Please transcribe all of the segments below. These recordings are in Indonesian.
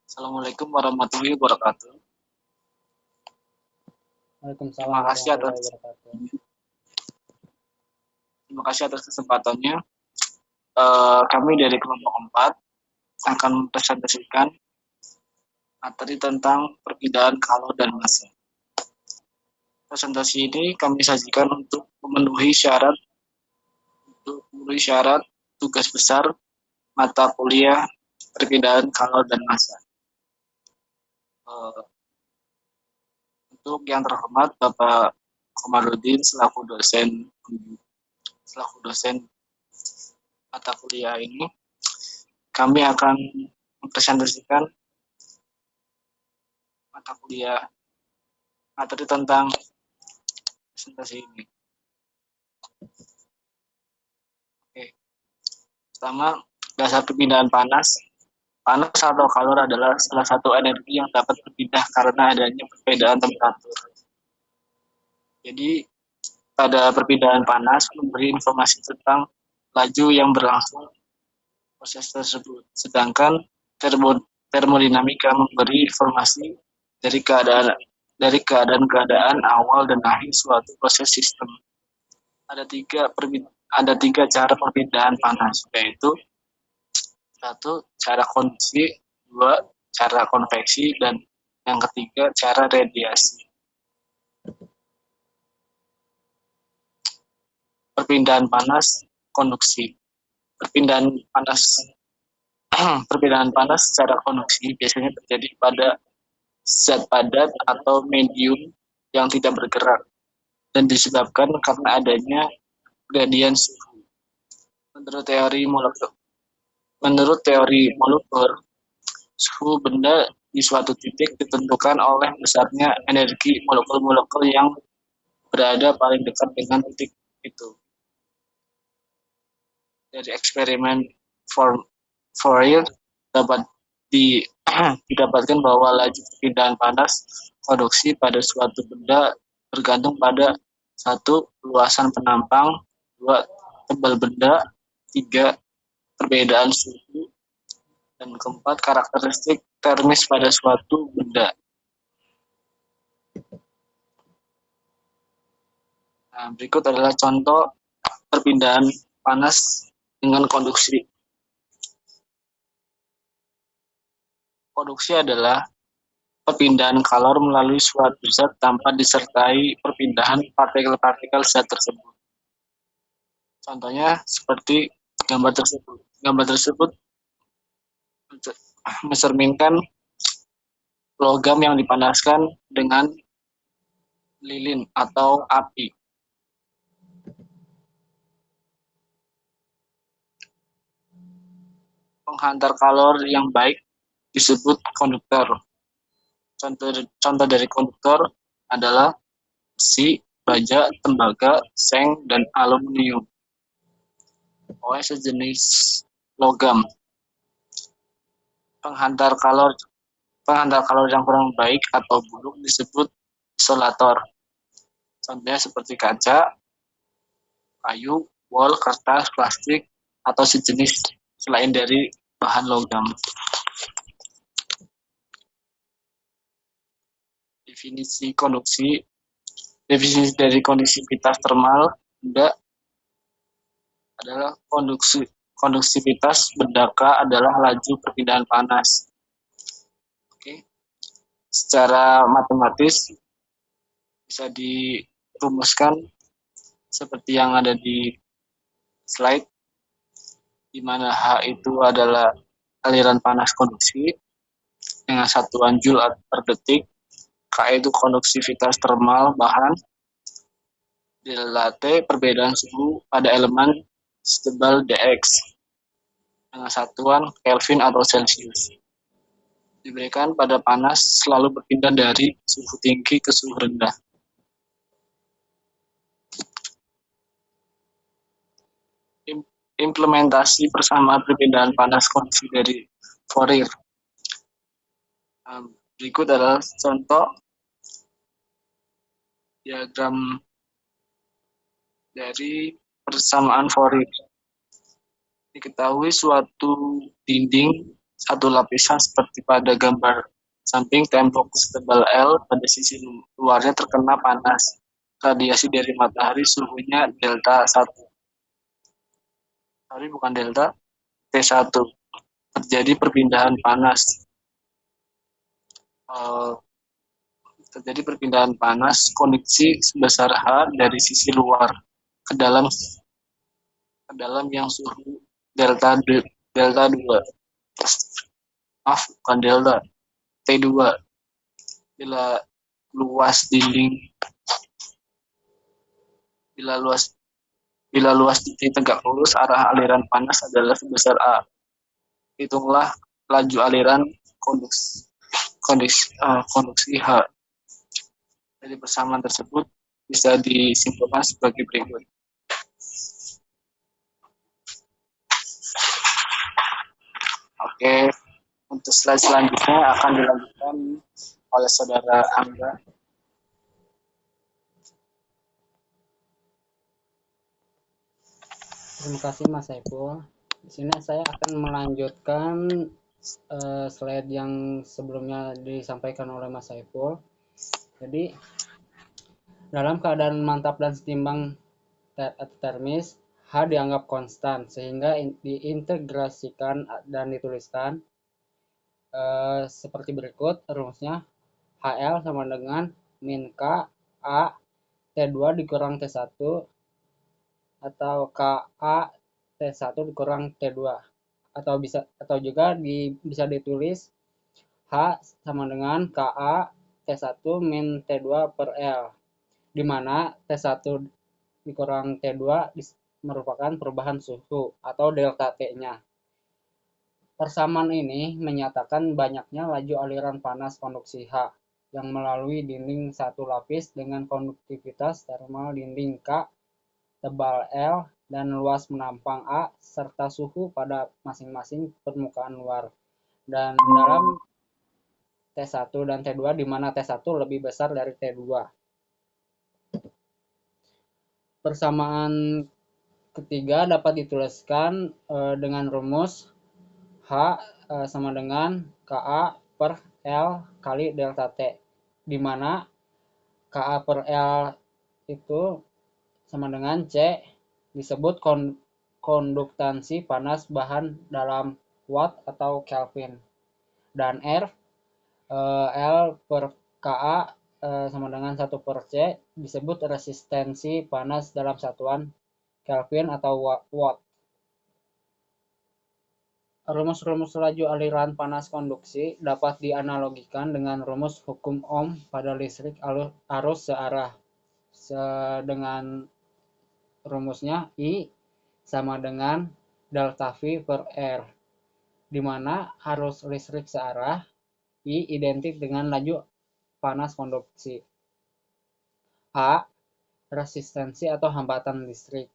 Assalamualaikum warahmatullahi wabarakatuh. Waalaikumsalam Terima kasih warahmatullahi atas wabarakatuh. terima kasih atas kesempatannya. Kami dari kelompok 4 akan mempresentasikan materi tentang perbedaan kalau dan masa. Presentasi ini kami sajikan untuk memenuhi syarat tugas besar mata kuliah perbedaan kalau dan masa. Eh, untuk yang terhormat Bapak Komarudin selaku dosen mata kuliah ini, kami akan mempresentasikan mata kuliah materi tentang presentasi ini. Oke. Pertama, dasar perpindahan panas. Panas atau kalor adalah salah satu energi yang dapat berpindah karena adanya perbedaan temperatur. Jadi, pada perpindahan panas memberi informasi tentang laju yang berlangsung proses tersebut. Sedangkan termodinamika memberi informasi dari keadaan awal dan akhir suatu proses sistem. Ada tiga cara perpindahan panas, yaitu satu cara kondisi, dua cara konveksi, dan yang ketiga cara radiasi. Perpindahan panas konduksi. Perpindahan panas perpindahan panas secara konduksi biasanya terjadi pada zat padat atau medium yang tidak bergerak dan disebabkan karena adanya gradien suhu. Menurut teori molekul, suhu benda di suatu titik ditentukan oleh besarnya energi molekul-molekul yang berada paling dekat dengan titik itu. Dari eksperimen Fourier dapat didapatkan bahwa laju perpindahan panas konduksi pada suatu benda bergantung pada satu luasan penampang, dua tebal benda, tiga perbedaan suhu, dan keempat karakteristik termis pada suatu benda. Nah, berikut adalah contoh perpindahan panas dengan konduksi. Konduksi adalah perpindahan kalor melalui suatu zat tanpa disertai perpindahan partikel-partikel zat tersebut. Contohnya seperti gambar tersebut. Gambar tersebut mencerminkan logam yang dipanaskan dengan lilin atau api. Penghantar kalor yang baik disebut konduktor. Contoh dari konduktor adalah besi, baja, tembaga, seng, dan aluminium. Sejenis logam. Penghantar kalor yang kurang baik atau buruk disebut isolator. Contohnya seperti kaca, kayu, wol, kertas, plastik, atau sejenis selain dari bahan logam. Definisi dari konduktivitas termal benda adalah konduktivitas benda K adalah laju perpindahan panas. Oke. Secara matematis bisa dirumuskan seperti yang ada di slide, di mana H itu adalah aliran panas konduksi dengan satuan joule per detik, K itu konduktivitas termal bahan, delta T perbedaan suhu pada elemen setebal dx dengan satuan Kelvin atau Celsius. Diberikan pada panas selalu berpindah dari suhu tinggi ke suhu rendah. Implementasi persamaan perpindahan panas konduksi dari Fourier. Berikut adalah contoh diagram dari persamaan Fourier. Diketahui suatu dinding satu lapisan seperti pada gambar samping. Tembok setebal L pada sisi luarnya terkena panas radiasi dari matahari, suhunya delta 1. Sorry, bukan delta, T1. Terjadi perpindahan panas. Eh, Terjadi perpindahan panas kondisi sebesar H dari sisi luar ke dalam yang suhu delta delta 2. Maaf, bukan delta, T2. Bila luas dinding bila luas bila luas dinding tegak lurus, arah aliran panas adalah sebesar A. Hitunglah laju aliran konduksi H. Dari persamaan tersebut bisa disimpulkan sebagai berikut. Oke, untuk slide selanjutnya akan dilanjutkan oleh saudara Angga. Terima kasih Mas Saiful. Di sini saya akan melanjutkan slide yang sebelumnya disampaikan oleh Mas Saiful. Jadi dalam keadaan mantap dan setimbang termis, H dianggap konstan sehingga diintegrasikan dan dituliskan seperti berikut rumusnya. HL sama dengan min K A T2 dikurang T1 atau KA T1 dikurang T2, atau juga bisa ditulis H sama dengan KA T1 min T2 per L, di mana T1 dikurang T2 merupakan perubahan suhu atau delta T-nya. Persamaan ini menyatakan banyaknya laju aliran panas konduksi H yang melalui dinding satu lapis dengan konduktivitas termal dinding K, tebal L, dan luas menampang A, serta suhu pada masing-masing permukaan luar. Dan dalam T1 dan T2, di mana T1 lebih besar dari T2. Persamaan ketiga dapat dituliskan dengan rumus H sama dengan KA per L kali delta T, di mana KA per L itu sama dengan C disebut konduktansi panas bahan dalam watt atau Kelvin, dan R L per KA sama dengan 1 per C disebut resistensi panas dalam satuan Kelvin atau watt. Rumus-rumus laju aliran panas konduksi dapat dianalogikan dengan rumus hukum Ohm pada listrik arus searah. Dengan rumusnya I sama dengan delta V per R, di mana arus listrik searah I identik dengan laju panas konduksi. H, resistensi atau hambatan listrik,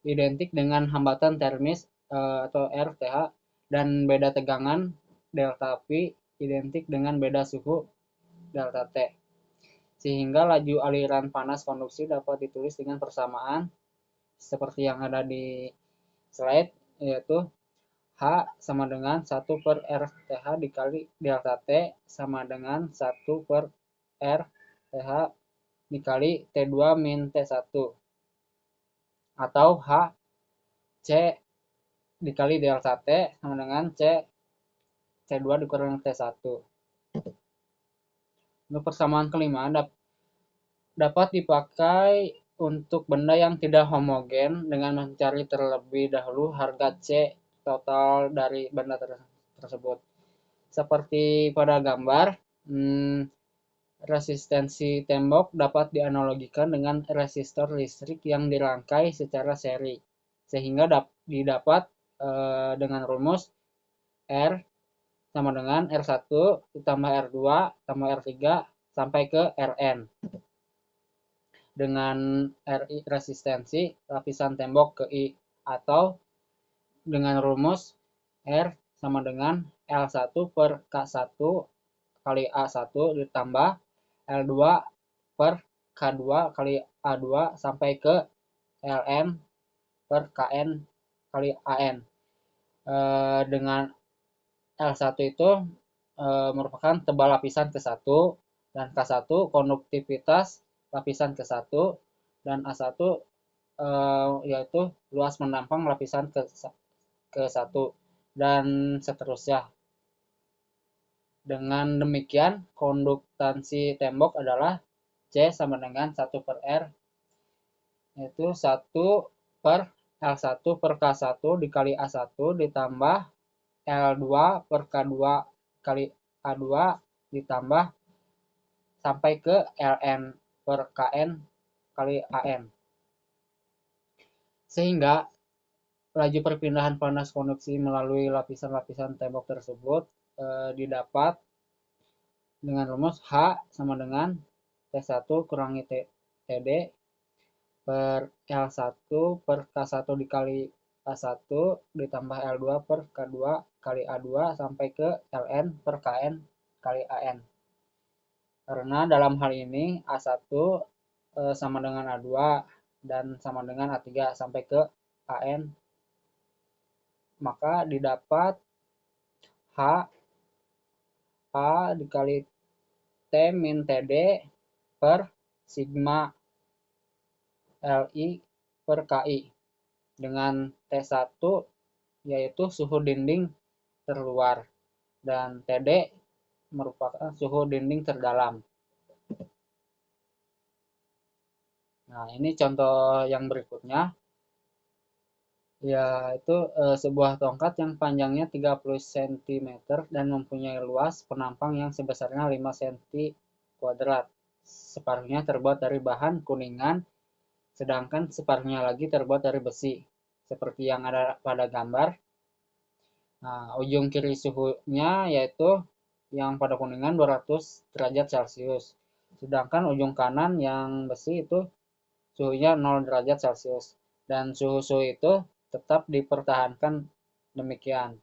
identik dengan hambatan termis atau RTH, dan beda tegangan delta V identik dengan beda suhu delta T. Sehingga laju aliran panas konduksi dapat ditulis dengan persamaan seperti yang ada di slide, yaitu H sama dengan 1 per RTH dikali delta T sama dengan 1 per RTH dikali T2 min T1, atau H C dikali delta T sama dengan C2 dikurang T1. Untuk persamaan kelima dapat dipakai untuk benda yang tidak homogen dengan mencari terlebih dahulu harga C total dari benda tersebut. Seperti pada gambar, resistensi tembok dapat dianalogikan dengan resistor listrik yang dirangkai secara seri, sehingga didapat dengan rumus R sama dengan R1 ditambah R2 tambah R3 sampai ke Rn, dengan Ri resistensi lapisan tembok ke I, atau dengan rumus R sama dengan L1 per K1 kali A1 ditambah L2 per K2 kali A2 sampai ke Ln per Kn kali An, dengan L1 itu merupakan tebal lapisan ke-1, dan K1 konduktivitas lapisan ke-1, dan A1 yaitu luas menampang lapisan ke-1, dan seterusnya. Dengan demikian, konduktansi tembok adalah C sama dengan 1 per R, yaitu 1 per L1 per K1 dikali A1 ditambah L2 per K2 kali A2 ditambah sampai ke Ln per Kn kali An. Sehingga laju perpindahan panas konduksi melalui lapisan-lapisan tembok tersebut didapat dengan rumus H sama dengan T1 kurangi TD per L1 per K1 dikali A1 ditambah L2 per K2 kali A2 sampai ke Ln per Kn kali An. Karena dalam hal ini A1 sama dengan A2 dan sama dengan A3 sampai ke An, maka didapat H dikali T min TD per sigma Li per Ki dengan T1 yaitu suhu dinding terluar dan TD merupakan suhu dinding terdalam. Nah, ini contoh yang berikutnya, yaitu sebuah tongkat yang panjangnya 30 cm dan mempunyai luas penampang yang sebesarnya 5 cm kuadrat. Separuhnya terbuat dari bahan kuningan, sedangkan separuhnya lagi terbuat dari besi, seperti yang ada pada gambar. Nah, ujung kiri suhunya yaitu yang pada kuningan 200 derajat Celcius. Sedangkan ujung kanan yang besi itu suhunya 0 derajat Celcius. Dan suhu-suhu itu tetap dipertahankan demikian.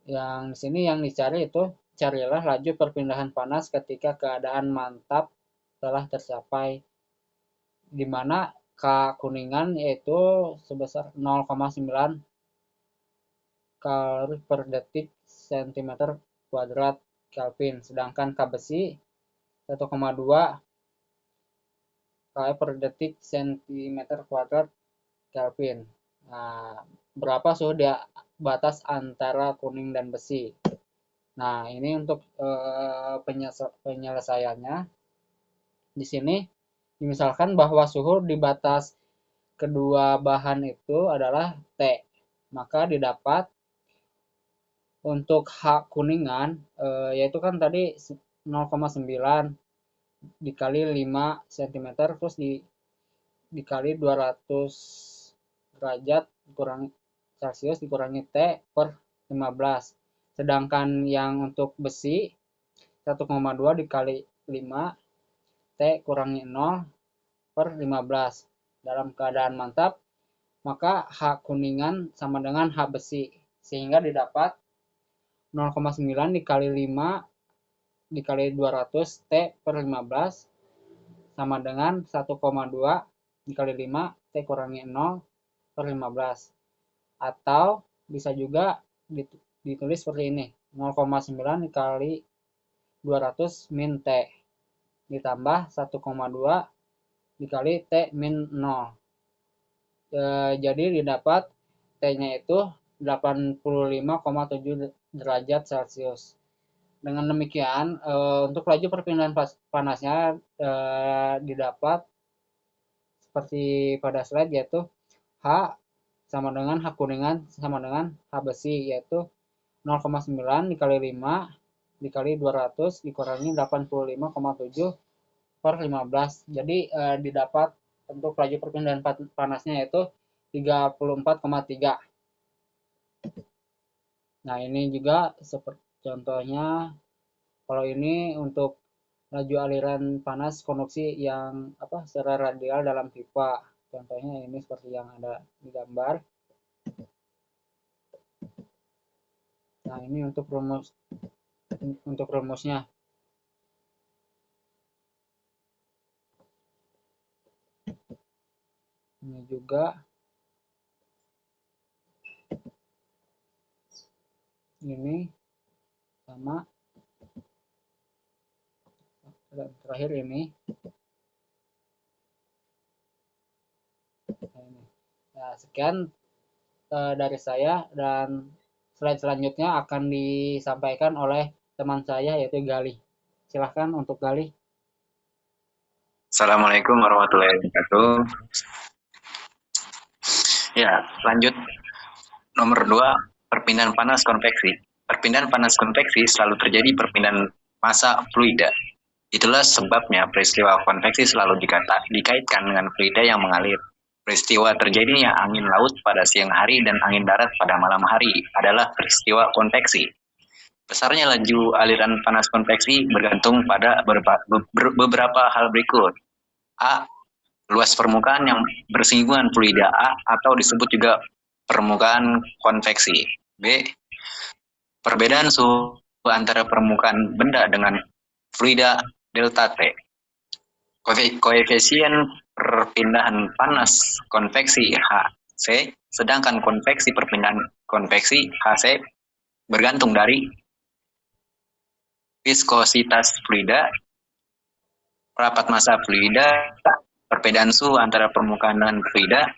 Yang di sini yang dicari itu, carilah laju perpindahan panas ketika keadaan mantap telah tercapai, di mana K kuningan yaitu sebesar 0,9 kalori per detik cm kuadrat Kelvin, sedangkan K besi 1,2 kalori per detik cm kuadrat Kelvin. Nah, berapa suhu di batas antara kuning dan besi? Nah, ini untuk penyelesaiannya. Di sini dimisalkan bahwa suhu di batas kedua bahan itu adalah T. Maka didapat untuk H kuningan yaitu kan tadi 0,9 dikali 5 cm terus dikali 200 derajat dikurangi Celcius dikurangi T per 15. Sedangkan yang untuk besi 1,2 dikali 5 T kurangi 0 per 15. Dalam keadaan mantap, maka H kuningan sama dengan H besi, sehingga didapat 0,9 dikali 5 dikali 200 T per 15 sama dengan 1,2 dikali 5 T kurangi 0 per 15. Atau bisa juga ditulis seperti ini, 0,9 dikali 200 min T ditambah 1,2 dikali T min 0. Jadi didapat T-nya itu 85,7 derajat Celcius. Dengan demikian, untuk laju perpindahan panasnya didapat seperti pada slide, yaitu H sama dengan H kuningan sama dengan H besi, yaitu 0,9 dikali 5 dikali 200 dikurangi 85,7 per 15. Jadi didapat untuk laju perpindahan panasnya yaitu 34,3. Nah, ini juga seperti contohnya. Kalau ini untuk laju aliran panas konduksi yang secara radial dalam pipa. Contohnya ini seperti yang ada di gambar. Nah, ini untuk rumusnya. Ini juga ini sama dan terakhir ini. Nah, sekian dari saya, dan slide selanjutnya akan disampaikan oleh teman saya yaitu Galih. Silahkan untuk Galih. Assalamualaikum warahmatullahi wabarakatuh. Ya, lanjut. Nomor 2, perpindahan panas konveksi. Perpindahan panas konveksi selalu terjadi perpindahan massa fluida. Itulah sebabnya peristiwa konveksi selalu dikaitkan dengan fluida yang mengalir. Peristiwa terjadinya angin laut pada siang hari dan angin darat pada malam hari adalah peristiwa konveksi. Besarnya laju aliran panas konveksi bergantung pada beberapa hal berikut. A. Luas permukaan yang bersinggungan fluida A atau disebut juga permukaan konveksi. B. Perbedaan suhu antara permukaan benda dengan fluida delta T. Koefisien perpindahan panas konveksi HC, sedangkan konveksi perpindahan konveksi HC bergantung dari viskositas fluida, rapat massa fluida, perbedaan suhu antara permukaan dan fluida,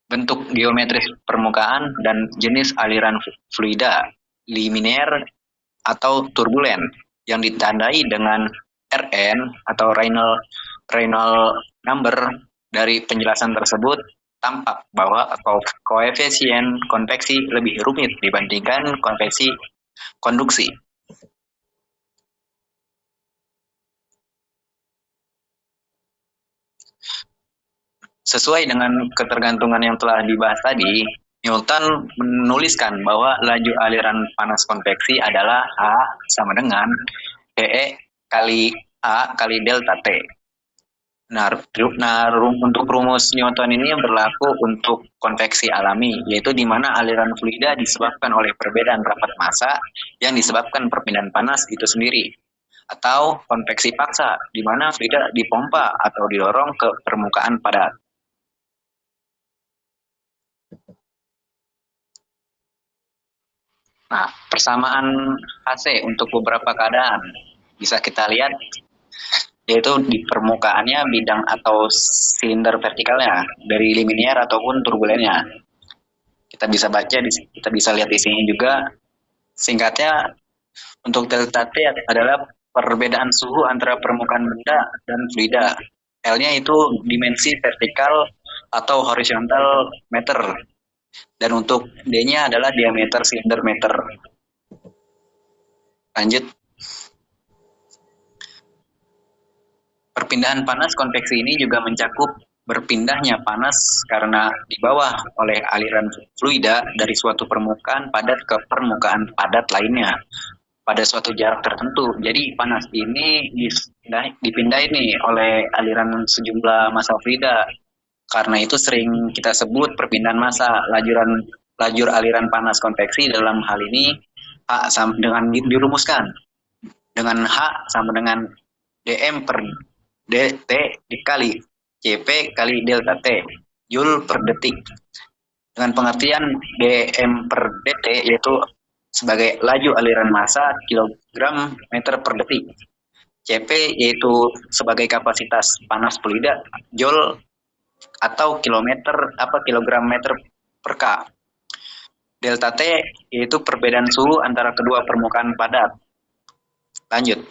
bentuk geometris permukaan, dan jenis aliran fluida, liminear atau turbulen, yang ditandai dengan Rn atau Reynolds number. Dari penjelasan tersebut, tampak bahwa koefisien konveksi lebih rumit dibandingkan konveksi konduksi. Sesuai dengan ketergantungan yang telah dibahas tadi, Newton menuliskan bahwa laju aliran panas konveksi adalah A sama dengan dE kali A kali delta T. Nah, untuk rumus Newton ini berlaku untuk konveksi alami, yaitu di mana aliran fluida disebabkan oleh perbedaan rapat massa yang disebabkan perpindahan panas itu sendiri. Atau konveksi paksa, di mana fluida dipompa atau didorong ke permukaan padat. Nah, persamaan HC untuk beberapa keadaan bisa kita lihat, yaitu di permukaannya bidang atau silinder vertikalnya dari liminear ataupun turbulennya. Kita bisa baca, kita bisa lihat di sini juga. Singkatnya, untuk delta T adalah perbedaan suhu antara permukaan benda dan fluida. L-nya itu dimensi vertikal atau horizontal meter. Dan untuk D-nya adalah diameter silinder meter. Lanjut. Perpindahan panas konveksi ini juga mencakup berpindahnya panas karena di bawah oleh aliran fluida dari suatu permukaan padat ke permukaan padat lainnya pada suatu jarak tertentu. Jadi panas ini dipindah nih oleh aliran sejumlah massa fluida. Karena itu sering kita sebut perpindahan massa. Lajur aliran panas konveksi dalam hal ini H sama dengan dirumuskan dengan H sama dengan dm per dt dikali Cp kali delta T Joule per detik, dengan pengertian dm per dt yaitu sebagai laju aliran massa kilogram meter per detik, Cp yaitu sebagai kapasitas panas fluida, Joule atau kilogram meter per K. Delta T yaitu perbedaan suhu antara kedua permukaan padat. Lanjut.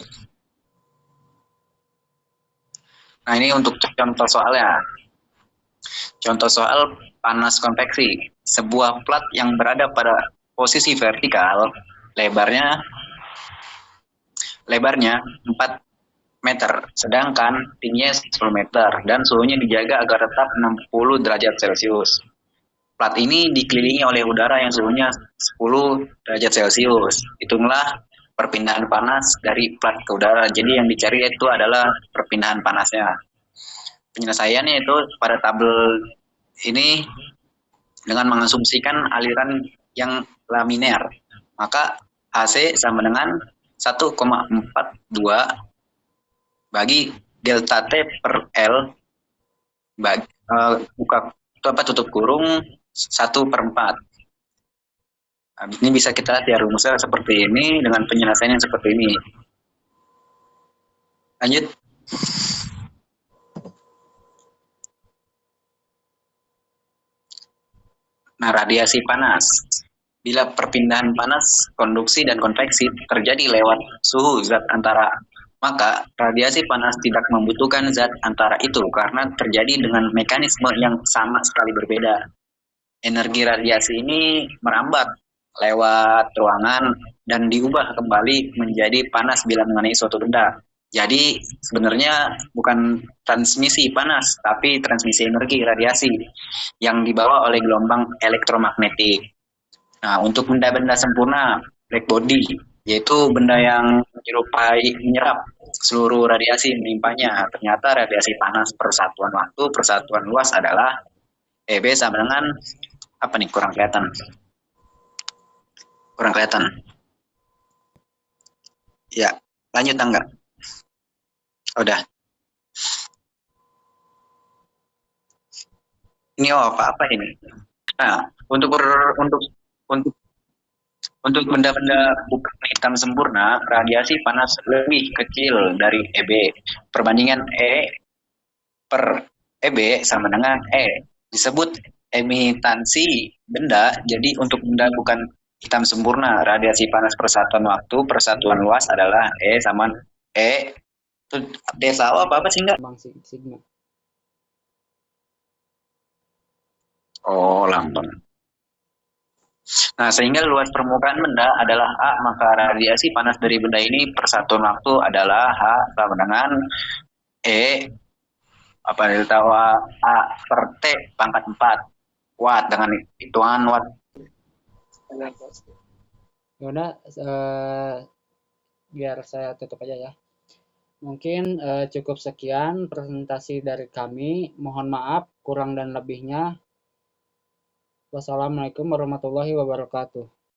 Nah, ini untuk contoh soalnya. Contoh soal panas konveksi. Sebuah plat yang berada pada posisi vertikal, lebarnya 4 meter, sedangkan tingginya 10 meter, dan suhunya dijaga agar tetap 60 derajat Celcius. Plat ini dikelilingi oleh udara yang suhunya 10 derajat Celcius. Hitunglah perpindahan panas dari plat ke udara. Jadi yang dicari itu adalah perpindahan panasnya. Penyelesaiannya itu pada tabel ini dengan mengasumsikan aliran yang laminar. Maka HC sama dengan 1,42 bagi delta T per L buka tutup kurung 1/4. Habis ini bisa kita lihat ya rumusnya seperti ini dengan penyelesaian yang seperti ini. Lanjut. Nah, radiasi panas. Bila perpindahan panas, konduksi dan konveksi terjadi lewat suhu zat antara, maka radiasi panas tidak membutuhkan zat antara itu karena terjadi dengan mekanisme yang sama sekali berbeda. Energi radiasi ini merambat lewat ruangan dan diubah kembali menjadi panas bila mengenai suatu benda. Jadi sebenarnya bukan transmisi panas, tapi transmisi energi radiasi yang dibawa oleh gelombang elektromagnetik. Nah, untuk benda-benda sempurna, black body, yaitu benda yang menyerap seluruh radiasi menimpanya. Ternyata radiasi panas persatuan waktu, persatuan luas adalah EB sama dengan apa nih? Kurang kelihatan. Kurang kelihatan. Ya, lanjut enggak? Udah. Ini apa ini? Nah, untuk benda-benda bukan hitam sempurna, radiasi panas lebih kecil dari EB. Perbandingan E per EB sama dengan E. Disebut emitansi benda, jadi untuk benda bukan hitam sempurna, radiasi panas persatuan waktu, persatuan luas adalah E sama E. Itu desa apa sih enggak? Bang Sigma. Oh, lambang. Nah, sehingga luas permukaan benda adalah A, maka radiasi panas dari benda ini persatuan waktu adalah H sama dengan E apa delta A per T pangkat 4 watt dengan hitungan watt. Yaudah, biar saya tutup aja ya. Mungkin cukup sekian presentasi dari kami. Mohon maaf kurang dan lebihnya. Wassalamualaikum warahmatullahi wabarakatuh.